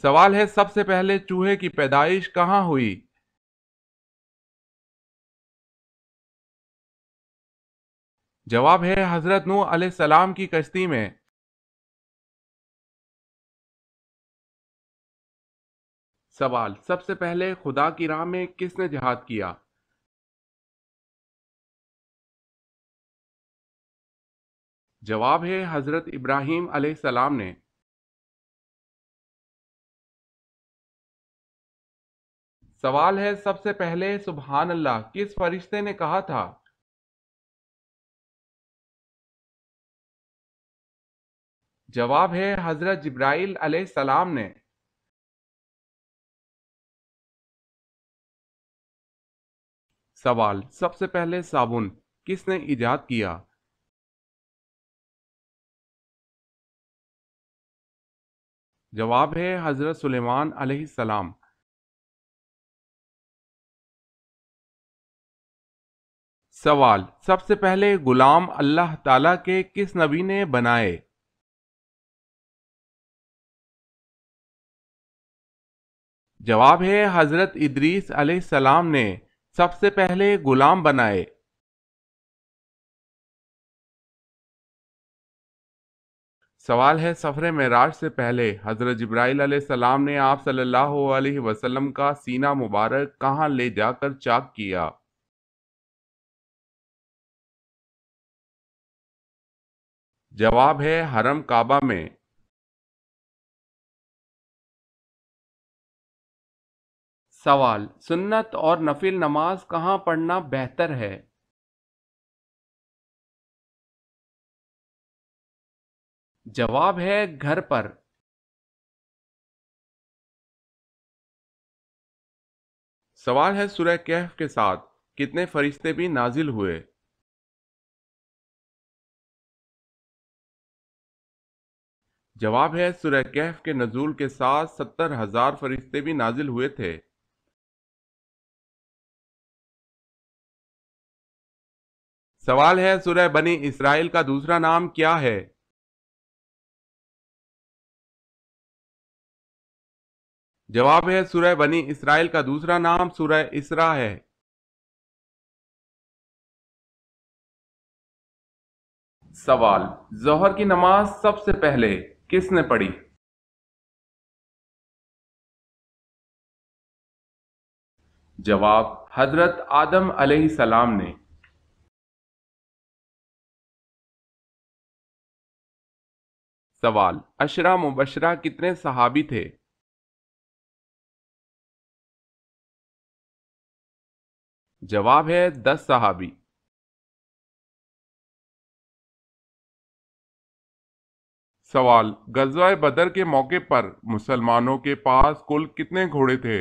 سوال ہے سب سے پہلے چوہے کی پیدائش کہاں ہوئی؟ جواب ہے حضرت نوح علیہ السلام کی کشتی میں۔ سوال سب سے پہلے خدا کی راہ میں کس نے جہاد کیا؟ جواب ہے حضرت ابراہیم علیہ السلام نے۔ سوال ہے سب سے پہلے سبحان اللہ کس فرشتے نے کہا تھا؟ جواب ہے حضرت جبرائیل علیہ السلام نے۔ سوال سب سے پہلے صابن کس نے ایجاد کیا؟ جواب ہے حضرت سلیمان علیہ السلام۔ سوال سب سے پہلے غلام اللہ تعالیٰ کے کس نبی نے بنائے؟ جواب ہے حضرت ادریس علیہ السلام نے سب سے پہلے غلام بنائے۔ سوال ہے سفر معراج سے پہلے حضرت جبرائیل علیہ السلام نے آپ صلی اللہ علیہ وسلم کا سینہ مبارک کہاں لے جا کر چاک کیا؟ جواب ہے حرم کعبہ میں۔ سوال سنت اور نفل نماز کہاں پڑھنا بہتر ہے؟ جواب ہے گھر پر۔ سوال ہے سورہ کہف کے ساتھ کتنے فرشتے بھی نازل ہوئے؟ جواب ہے سورہ کہف کے نزول کے ساتھ 70,000 فرشتے بھی نازل ہوئے تھے۔ سوال ہے سورہ بنی اسرائیل کا دوسرا نام کیا ہے؟ جواب ہے سورہ بنی اسرائیل کا دوسرا نام سورہ اسراء ہے۔ سوال ظہر کی نماز سب سے پہلے کس نے پڑھی؟ جواب حضرت آدم علیہ السلام نے۔ سوال عشرہ مبشرہ کتنے صحابی تھے؟ جواب ہے 10 صحابی۔ سوال غزوہ بدر کے موقع پر مسلمانوں کے پاس کل کتنے گھوڑے تھے؟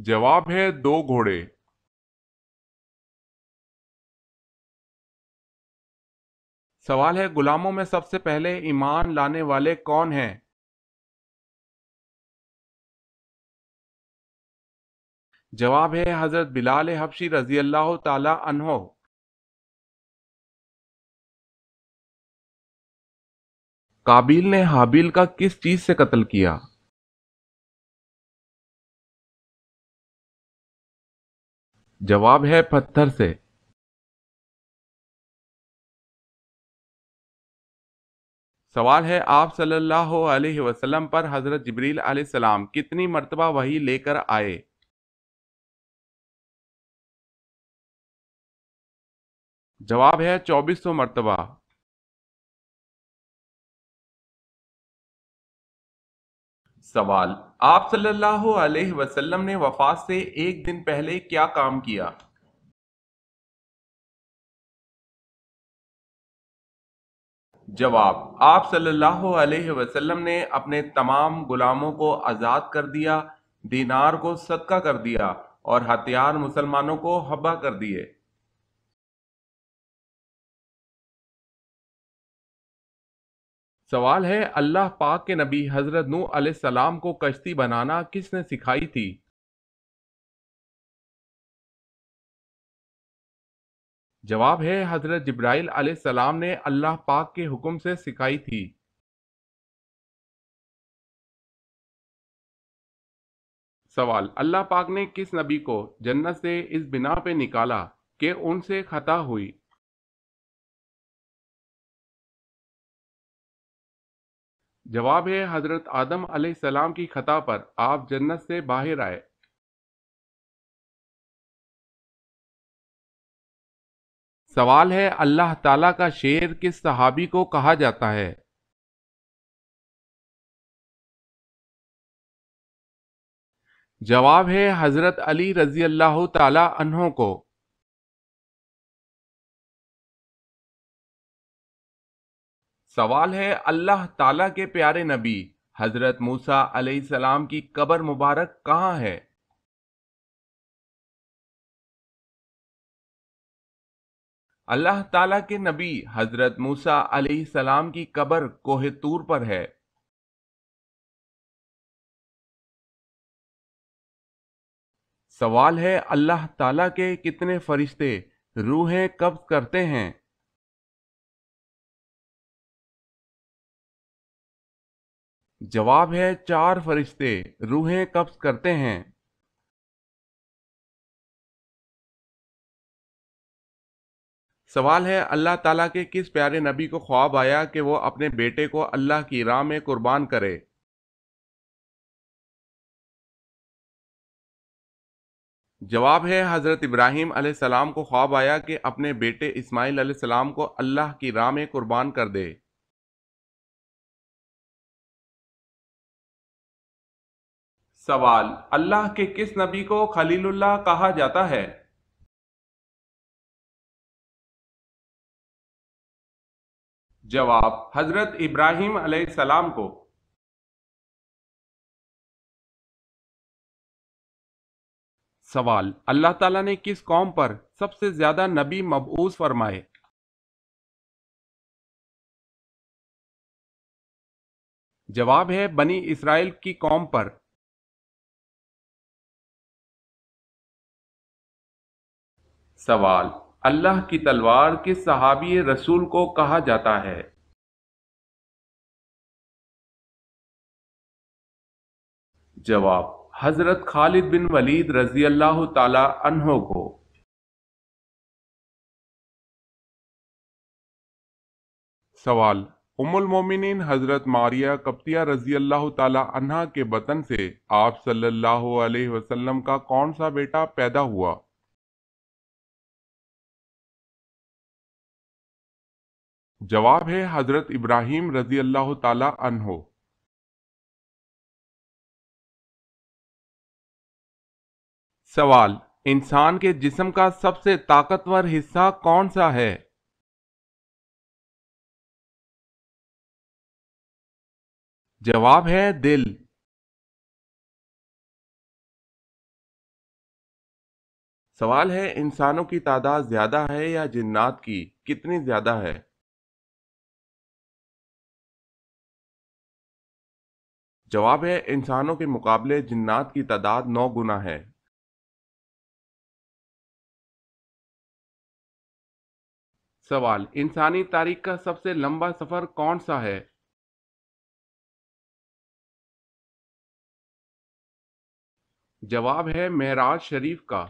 جواب ہے 2 گھوڑے۔ سوال ہے غلاموں میں سب سے پہلے ایمان لانے والے کون ہیں؟ جواب ہے حضرت بلال حبشی رضی اللہ تعالی عنہ۔ قابیل نے حابیل کا کس چیز سے قتل کیا؟ جواب ہے پتھر سے۔ سوال ہے آپ صلی اللہ علیہ وسلم پر حضرت جبریل علیہ السلام کتنی مرتبہ وحی لے کر آئے؟ جواب ہے 2400 مرتبہ۔ سوال آپ صلی اللہ علیہ وسلم نے وفات سے ایک دن پہلے کیا کام کیا؟ جواب آپ صلی اللہ علیہ وسلم نے اپنے تمام غلاموں کو آزاد کر دیا، دینار کو صدقہ کر دیا اور ہتھیار مسلمانوں کو حبہ کر دیے۔ سوال ہے اللہ پاک کے نبی حضرت نوح علیہ السلام کو کشتی بنانا کس نے سکھائی تھی؟ جواب ہے حضرت جبرائیل علیہ السلام نے اللہ پاک کے حکم سے سکھائی تھی۔ سوال: اللہ پاک نے کس نبی کو جنت سے اس بنا پہ نکالا کہ ان سے خطا ہوئی؟ جواب ہے حضرت آدم علیہ السلام کی خطا پر آپ جنت سے باہر آئے۔ سوال ہے اللہ تعالیٰ کا شیر کس صحابی کو کہا جاتا ہے؟ جواب ہے حضرت علی رضی اللہ تعالی عنہ کو۔ سوال ہے اللہ تعالیٰ کے پیارے نبی حضرت موسیٰ علیہ السلام کی قبر مبارک کہاں ہے؟ اللہ تعالیٰ کے نبی حضرت موسیٰ علیہ السلام کی قبر کوہ طور پر ہے۔ سوال ہے اللہ تعالیٰ کے کتنے فرشتے روحیں قبض کرتے ہیں؟ جواب ہے 4 فرشتے روحیں قبض کرتے ہیں۔ سوال ہے اللہ تعالیٰ کے کس پیارے نبی کو خواب آیا کہ وہ اپنے بیٹے کو اللہ کی راہ میں قربان کرے؟ جواب ہے حضرت ابراہیم علیہ السلام کو خواب آیا کہ اپنے بیٹے اسماعیل علیہ السلام کو اللہ کی راہ میں قربان کر دے۔ سوال: اللہ کے کس نبی کو خلیل اللہ کہا جاتا ہے؟ جواب: حضرت ابراہیم علیہ السلام کو۔ سوال: اللہ تعالیٰ نے کس قوم پر سب سے زیادہ نبی مبعوث فرمائے؟ جواب ہے بنی اسرائیل کی قوم پر۔ سوال: اللہ کی تلوار کس صحابی رسول کو کہا جاتا ہے؟ جواب: حضرت خالد بن ولید رضی اللہ تعالی عنہ کو۔ سوال: ام المومنین حضرت ماریہ قبطیہ رضی اللہ تعالی عنہا کے بطن سے آپ صلی اللہ علیہ وسلم کا کون سا بیٹا پیدا ہوا؟ جواب ہے حضرت ابراہیم رضی اللہ تعالی عنہ۔ سوال: انسان کے جسم کا سب سے طاقتور حصہ کون سا ہے؟ جواب ہے دل۔ سوال ہے انسانوں کی تعداد زیادہ ہے یا جنات کی؟ کتنی زیادہ ہے؟ جواب ہے انسانوں کے مقابلے جنات کی تعداد 9 گنا ہے۔ سوال: انسانی تاریخ کا سب سے لمبا سفر کون سا ہے؟ جواب ہے معراج شریف کا۔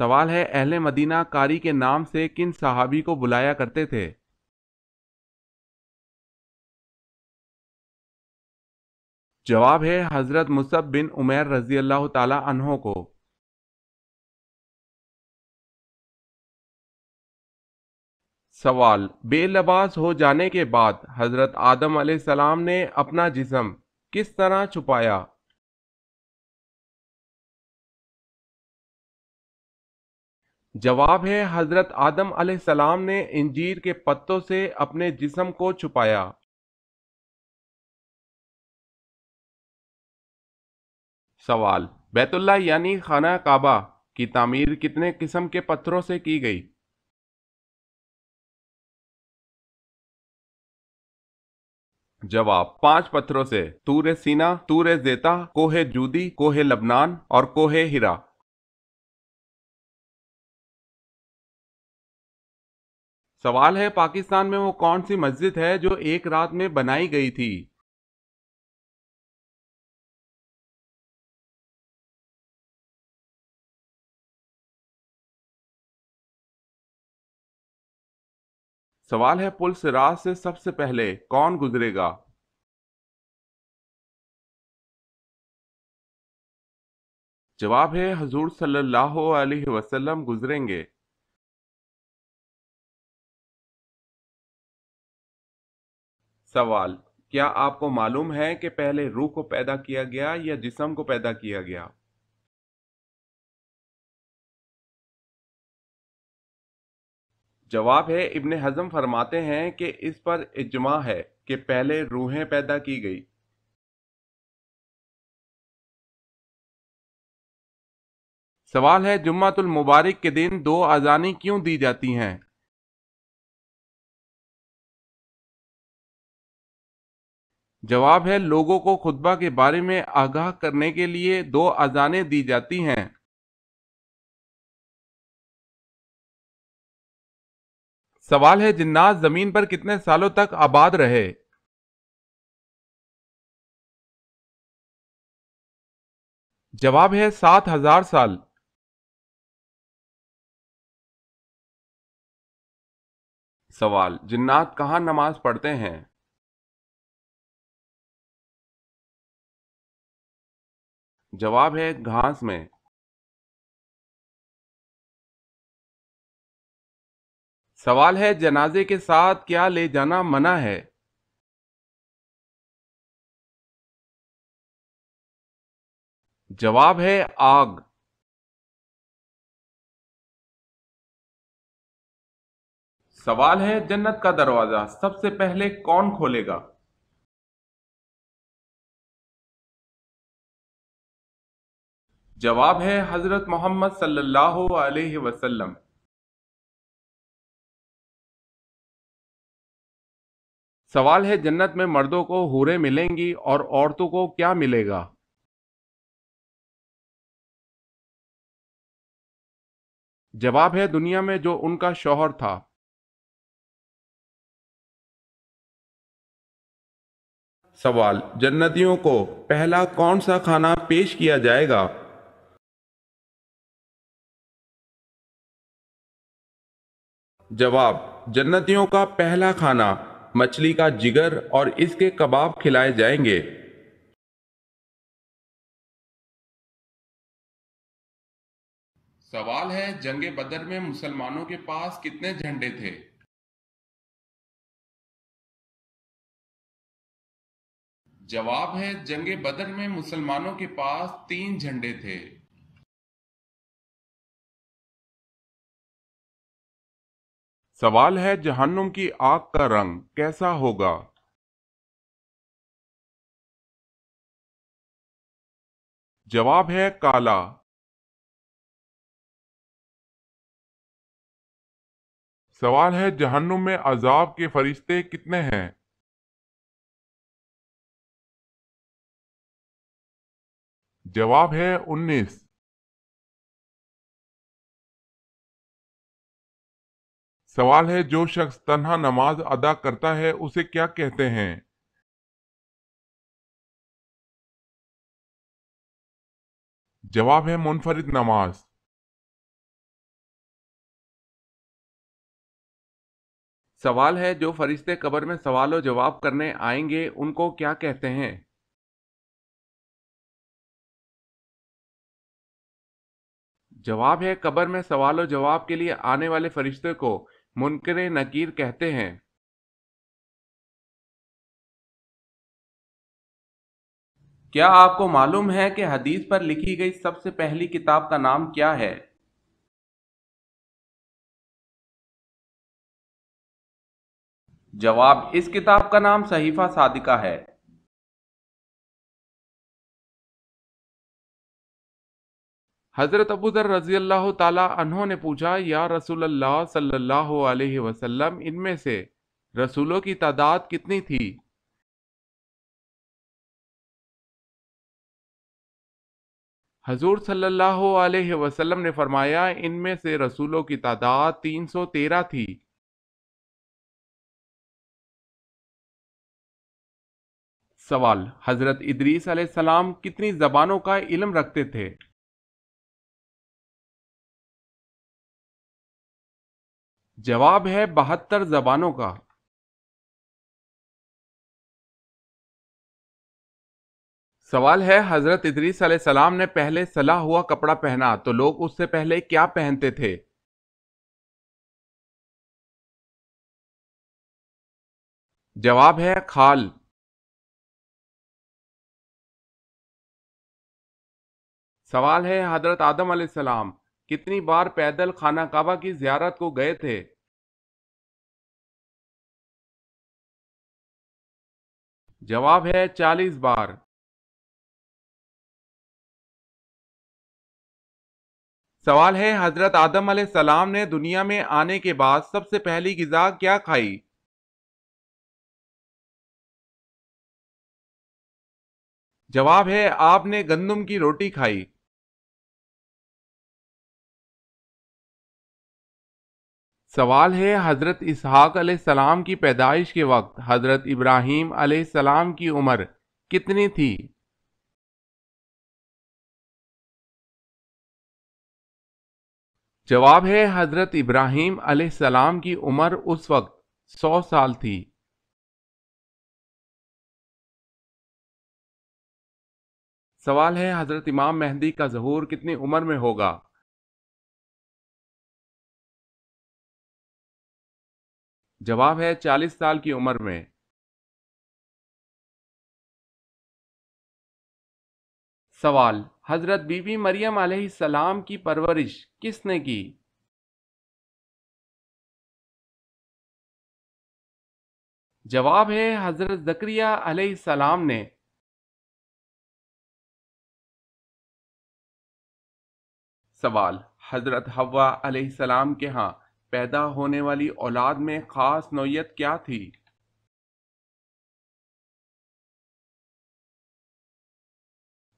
سوال ہے اہل مدینہ قاری کے نام سے کن صحابی کو بلایا کرتے تھے؟ جواب ہے حضرت مصعب بن عمیر رضی اللہ تعالی عنہ کو۔ سوال: بے لباس ہو جانے کے بعد حضرت آدم علیہ السلام نے اپنا جسم کس طرح چھپایا؟ جواب ہے حضرت آدم علیہ السلام نے انجیر کے پتوں سے اپنے جسم کو چھپایا۔ سوال: بیت اللہ یعنی خانہ کعبہ کی تعمیر کتنے قسم کے پتھروں سے کی گئی؟ جواب 5 پتھروں سے: طور سینا، طور زیتا، کوہ جودی، کوہ لبنان اور کوہ ہرا۔ سوال ہے پاکستان میں وہ کون سی مسجد ہے جو ایک رات میں بنائی گئی تھی؟ سوال ہے پل صراط سے سب سے پہلے کون گزرے گا؟ جواب ہے حضور صلی اللہ علیہ وسلم گزریں گے۔ سوال: کیا آپ کو معلوم ہے کہ پہلے روح کو پیدا کیا گیا یا جسم کو پیدا کیا گیا؟ جواب ہے ابن حزم فرماتے ہیں کہ اس پر اجماع ہے کہ پہلے روحیں پیدا کی گئی۔ سوال ہے جمعۃ المبارک کے دن 2 اذانیں کیوں دی جاتی ہیں؟ جواب ہے لوگوں کو خطبہ کے بارے میں آگاہ کرنے کے لیے 2 اذانیں دی جاتی ہیں۔ سوال ہے جنات زمین پر کتنے سالوں تک آباد رہے؟ جواب ہے 7,000 سال۔ سوال: جنات کہاں نماز پڑھتے ہیں؟ جواب ہے گھاس میں۔ سوال ہے جنازے کے ساتھ کیا لے جانا منع ہے؟ جواب ہے آگ۔ سوال ہے جنت کا دروازہ سب سے پہلے کون کھولے گا؟ جواب ہے حضرت محمد صلی اللہ علیہ وسلم۔ سوال ہے جنت میں مردوں کو حوریں ملیں گی اور عورتوں کو کیا ملے گا؟ جواب ہے دنیا میں جو ان کا شوہر تھا۔ سوال: جنتیوں کو پہلا کون سا کھانا پیش کیا جائے گا؟ جواب: جنتیوں کا پہلا کھانا مچھلی کا جگر اور اس کے کباب کھلائے جائیں گے۔ سوال ہے جنگ بدر میں مسلمانوں کے پاس کتنے جھنڈے تھے؟ جواب ہے جنگ بدر میں مسلمانوں کے پاس 3 جھنڈے تھے۔ سوال ہے جہنم کی آگ کا رنگ کیسا ہوگا؟ جواب ہے کالا۔ سوال ہے جہنم میں عذاب کے فرشتے کتنے ہیں؟ جواب ہے 19۔ سوال ہے جو شخص تنہا نماز ادا کرتا ہے اسے کیا کہتے ہیں؟ جواب ہے منفرد نماز۔ سوال ہے جو فرشتے قبر میں سوال و جواب کرنے آئیں گے ان کو کیا کہتے ہیں؟ جواب ہے قبر میں سوال و جواب کے لیے آنے والے فرشتے کو منکر نکیر کہتے ہیں۔ کیا آپ کو معلوم ہے کہ حدیث پر لکھی گئی سب سے پہلی کتاب کا نام کیا ہے؟ جواب: اس کتاب کا نام صحیفہ صادقہ ہے۔ حضرت ابو ذر رضی اللہ تعالی عنہ نے پوچھا یا رسول اللہ صلی اللہ علیہ وسلم ان میں سے رسولوں کی تعداد کتنی تھی؟ حضور صلی اللہ علیہ وسلم نے فرمایا ان میں سے رسولوں کی تعداد 313 تھی۔ سوال: حضرت ادریس علیہ السلام کتنی زبانوں کا علم رکھتے تھے؟ جواب ہے 72 زبانوں کا۔ سوال ہے: حضرت ادریس علیہ السلام نے پہلے سلا ہوا کپڑا پہنا تو لوگ اس سے پہلے کیا پہنتے تھے؟ جواب ہے کھال۔ سوال ہے: حضرت آدم علیہ السلام کتنی بار پیدل خانہ کعبہ کی زیارت کو گئے تھے؟ جواب ہے 40 بار۔ سوال ہے: حضرت آدم علیہ السلام نے دنیا میں آنے کے بعد سب سے پہلی غذا کیا کھائی؟ جواب ہے آپ نے گندم کی روٹی کھائی۔ سوال ہے: حضرت اسحاق علیہ السلام کی پیدائش کے وقت حضرت ابراہیم علیہ السلام کی عمر کتنی تھی؟ جواب ہے حضرت ابراہیم علیہ السلام کی عمر اس وقت 100 سال تھی۔ سوال ہے: حضرت امام مہدی کا ظہور کتنی عمر میں ہوگا؟ جواب ہے 40 سال کی عمر میں۔ سوال: حضرت بی بی مریم علیہ السلام کی پرورش کس نے کی؟ جواب ہے حضرت زکریا علیہ السلام نے۔ سوال: حضرت حوا علیہ السلام کے ہاں پیدا ہونے والی اولاد میں خاص نوعیت کیا تھی؟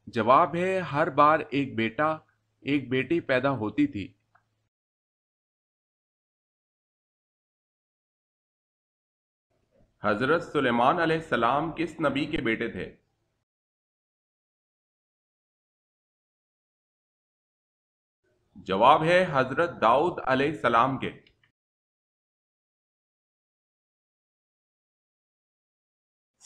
جواب ہے ہر بار ایک بیٹا ایک بیٹی پیدا ہوتی تھی۔ حضرت سلیمان علیہ السلام کس نبی کے بیٹے تھے؟ جواب ہے حضرت داؤد علیہ السلام کے۔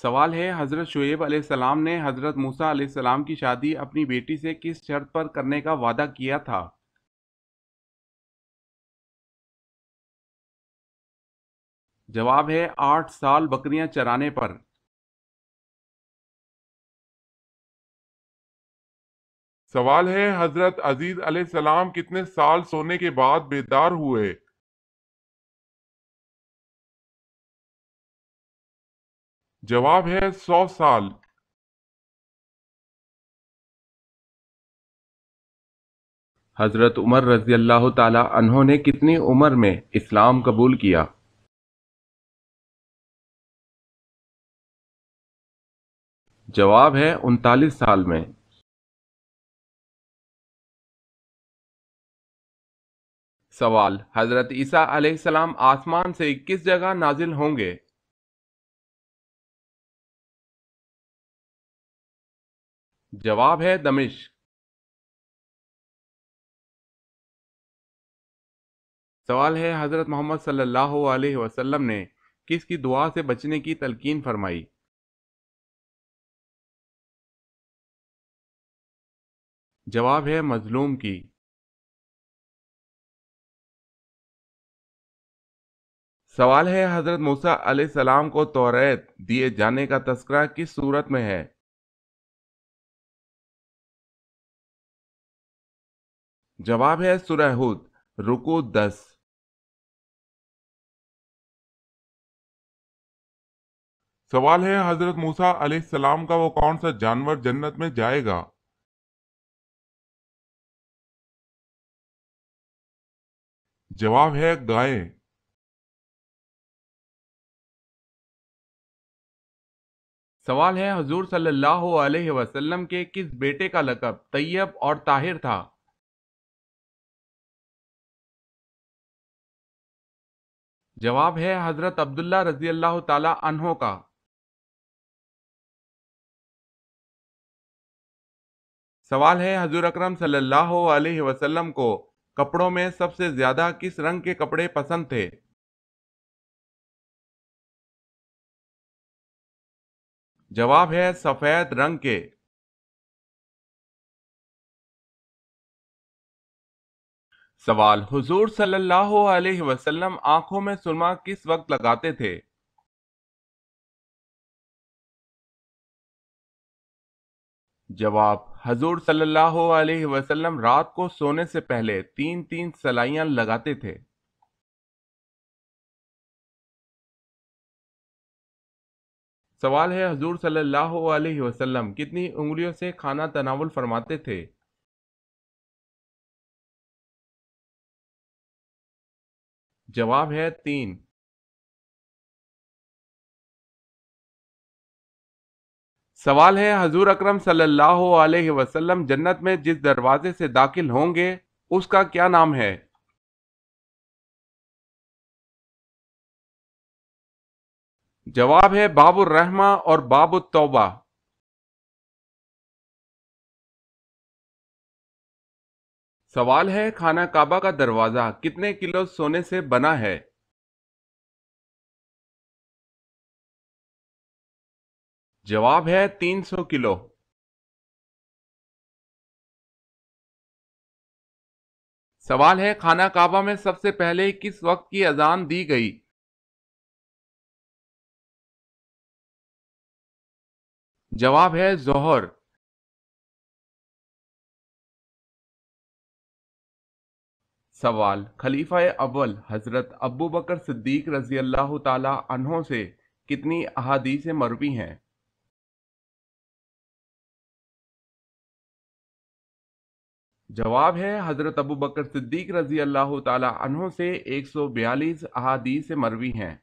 سوال ہے: حضرت شعیب علیہ السلام نے حضرت موسیٰ علیہ السلام کی شادی اپنی بیٹی سے کس شرط پر کرنے کا وعدہ کیا تھا؟ جواب ہے 8 سال بکریاں چرانے پر۔ سوال ہے: حضرت عزیز علیہ السلام کتنے سال سونے کے بعد بیدار ہوئے؟ جواب ہے 100 سال۔ حضرت عمر رضی اللہ تعالی عنہ نے کتنی عمر میں اسلام قبول کیا؟ جواب ہے 39 سال میں۔ سوال: حضرت عیسیٰ علیہ السلام آسمان سے کس جگہ نازل ہوں گے؟ جواب ہے دمشق۔ سوال ہے: حضرت محمد صلی اللہ علیہ وسلم نے کس کی دعا سے بچنے کی تلقین فرمائی؟ جواب ہے مظلوم کی۔ سوال ہے: حضرت موسیٰ علیہ السلام کو توریت دیے جانے کا تذکرہ کس سورت میں ہے؟ جواب ہے سورہ ہود، رکوع 10۔ سوال ہے: حضرت موسیٰ علیہ السلام کا وہ کون سا جانور جنت میں جائے گا؟ جواب ہے گائے۔ سوال ہے حضور صلی اللہ علیہ وسلم کے کس بیٹے کا لقب طیب اور طاہر تھا؟ جواب ہے حضرت عبداللہ رضی اللہ تعالی عنہ کا۔ سوال ہے حضور اکرم صلی اللہ علیہ وسلم کو کپڑوں میں سب سے زیادہ کس رنگ کے کپڑے پسند تھے؟ جواب ہے سفید رنگ کے۔ سوال حضور صلی اللہ علیہ وسلم آنکھوں میں سرما کس وقت لگاتے تھے؟ جواب حضور صلی اللہ علیہ وسلم رات کو سونے سے پہلے تین تین سلائیاں لگاتے تھے۔ سوال ہے حضور صلی اللہ علیہ وسلم کتنی انگلیوں سے کھانا تناول فرماتے تھے؟ جواب ہے تین۔ سوال ہے حضور اکرم صلی اللہ علیہ وسلم جنت میں جس دروازے سے داخل ہوں گے اس کا کیا نام ہے؟ جواب ہے باب الرحمہ اور باب التوبہ۔ سوال ہے خانہ کعبہ کا دروازہ کتنے کلو سونے سے بنا ہے؟ جواب ہے 300 کلو۔ سوال ہے خانہ کعبہ میں سب سے پہلے کس وقت کی اذان دی گئی؟ جواب ہے ظہر۔ سوال خلیفہ اول حضرت ابو بکر صدیق رضی اللہ تعالی عنہ سے کتنی احادیث مروی ہیں؟ جواب ہے حضرت ابو بکر صدیق رضی اللہ تعالی عنہ سے 142 احادیث مروی ہیں۔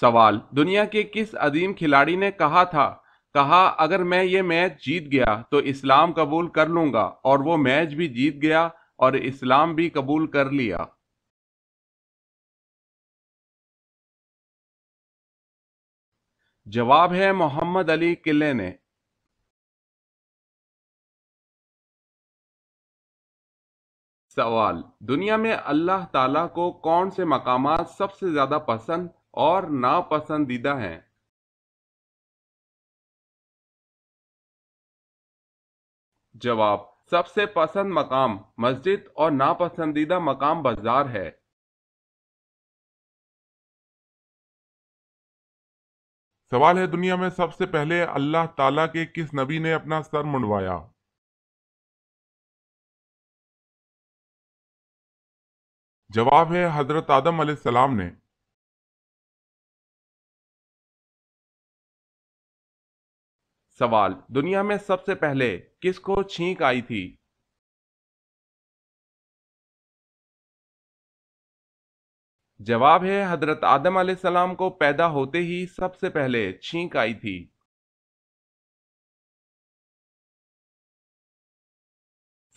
سوال دنیا کے کس عظیم کھلاڑی نے کہا اگر میں یہ میچ جیت گیا تو اسلام قبول کر لوں گا، اور وہ میچ بھی جیت گیا اور اسلام بھی قبول کر لیا؟ جواب ہے محمد علی قلعہ نے۔ سوال دنیا میں اللہ تعالیٰ کو کون سے مقامات سب سے زیادہ پسند اور ناپسندیدہ ہیں؟ جواب سب سے پسند مقام مسجد اور ناپسندیدہ مقام بازار ہے۔ سوال ہے دنیا میں سب سے پہلے اللہ تعالیٰ کے کس نبی نے اپنا سر منڈوایا؟ جواب ہے حضرت آدم علیہ السلام نے۔ سوال دنیا میں سب سے پہلے کس کو چھینک آئی تھی؟ جواب ہے حضرت آدم علیہ السلام کو پیدا ہوتے ہی سب سے پہلے چھینک آئی تھی۔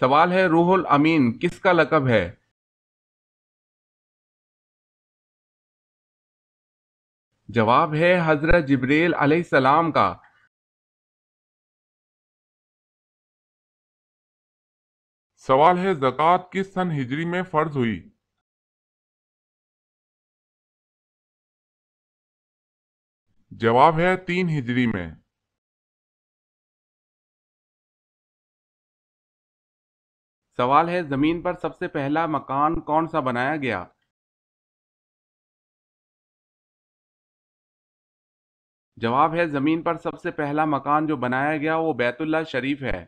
سوال ہے روح الامین کس کا لقب ہے؟ جواب ہے حضرت جبریل علیہ السلام کا۔ سوال ہے زکوٰۃ کس سن ہجری میں فرض ہوئی؟ جواب ہے 3 ہجری میں۔ سوال ہے زمین پر سب سے پہلا مکان کون سا بنایا گیا؟ جواب ہے زمین پر سب سے پہلا مکان جو بنایا گیا وہ بیت اللہ شریف ہے۔